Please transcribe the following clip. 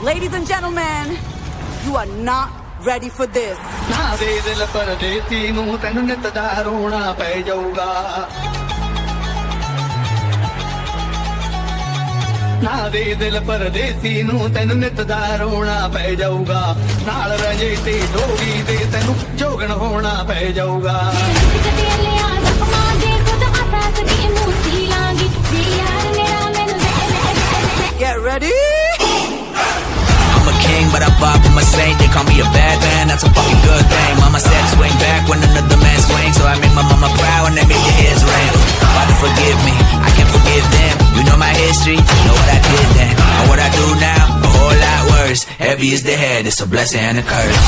Ladies and gentlemen, you are not ready for this. ਨਾ ਦੇ ਦਿਲ ਪਰਦੇਸੀ ਨੂੰ ਤੈਨੂੰ ਨਿਤ ਦਾ ਰੋਣਾ ਪੈ ਜਾਊਗਾ ਨਾ ਦੇ ਦਿਲ ਪਰਦੇਸੀ ਨੂੰ ਤੈਨੂੰ ਨਿਤ ਦਾ ਰੋਣਾ ਪੈ ਜਾਊਗਾ ਨਾਲ ਰਜੇ ਤੇ ਢੋਗੀ ਦੇ ਤੈਨੂੰ ਜੋਗਣ ਹੋਣਾ ਪੈ ਜਾਊਗਾ Get ready? I'm a king, but I bop with my saint. They call me a bad man, that's a fucking good thing. Mama said swing back when another man swings, so I make my mama proud and they make your hairs ring. Father, forgive me, I can't forgive them. You know my history, you know what I did then. And what I do now, a whole lot worse. Heavy is the head, it's a blessing and a curse.